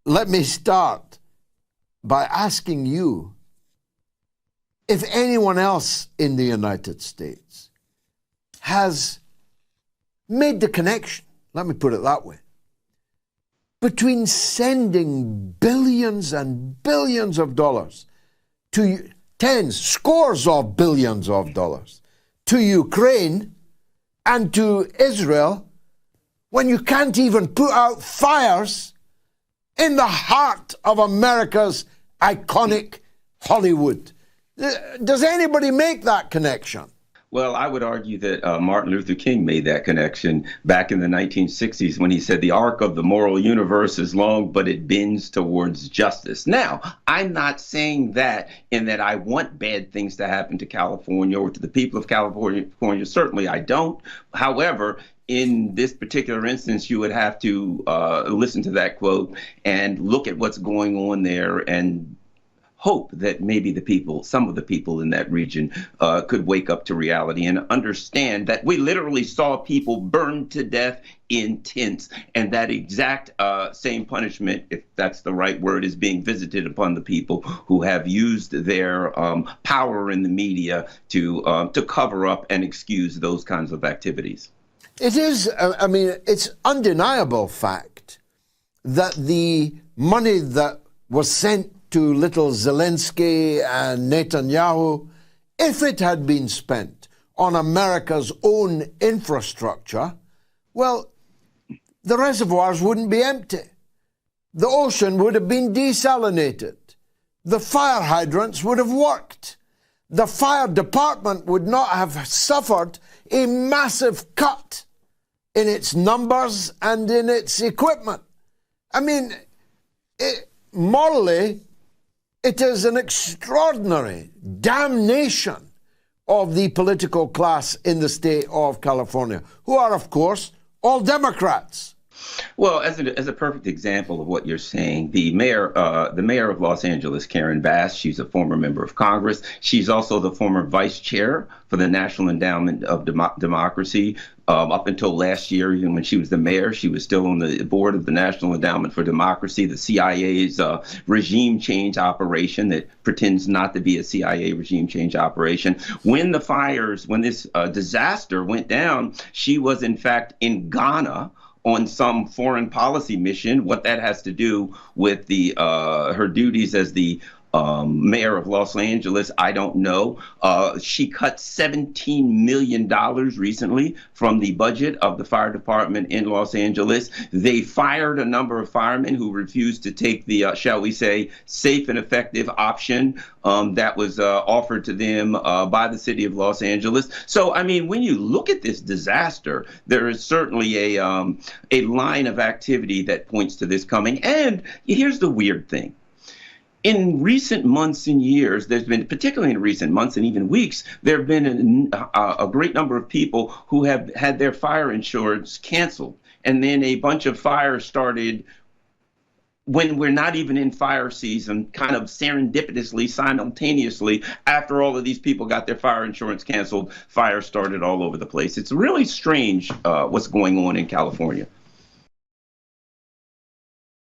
let me start by asking you if anyone else in the United States has made the connection, let me put it that way, between sending billions and billions of dollars to scores of billions of dollars to Ukraine and to Israel when you can't even put out fires in the heart of America's iconic Hollywood. Does anybody make that connection? Well, I would argue that Martin Luther King made that connection back in the 1960s when he said the arc of the moral universe is long, but it bends towards justice. Now, I'm not saying that in that I want bad things to happen to California or to the people of California. Certainly I don't. However, in this particular instance, you would have to listen to that quote and look at what's going on there and hope that maybe some of the people in that region could wake up to reality and understand that we literally saw people burned to death in tents, and that exact same punishment, if that's the right word, is being visited upon the people who have used their power in the media to cover up and excuse those kinds of activities. It is, I mean, it's undeniable fact that the money that was sent to little Zelensky and Netanyahu, if it had been spent on America's own infrastructure, well, the reservoirs wouldn't be empty. The ocean would have been desalinated. The fire hydrants would have worked. The fire department would not have suffered a massive cut in its numbers and in its equipment. I mean, morally, it is an extraordinary damnation of the political class in the state of California, who are, of course, all Democrats. Well, as a perfect example of what you're saying, the mayor of Los Angeles, Karen Bass, she's a former member of Congress. She's also the former vice chair for the National Endowment of Democracy. Up until last year, even when she was the mayor, she was still on the board of the National Endowment for Democracy, the CIA's regime change operation that pretends not to be a CIA regime change operation. When this disaster went down, she was in fact in Ghana on some foreign policy mission. What that has to do with her duties as the mayor of Los Angeles, I don't know. She cut $17 million recently from the budget of the fire department in Los Angeles. They fired a number of firemen who refused to take the, shall we say, safe and effective option that was offered to them by the city of Los Angeles. So, I mean, when you look at this disaster, there is certainly a line of activity that points to this coming. And here's the weird thing. In recent months and years, there's been, particularly in recent months and even weeks, there have been a great number of people who have had their fire insurance canceled. And then a bunch of fires started when we're not even in fire season, kind of serendipitously, simultaneously, after all of these people got their fire insurance canceled, fires started all over the place. It's really strange what's going on in California.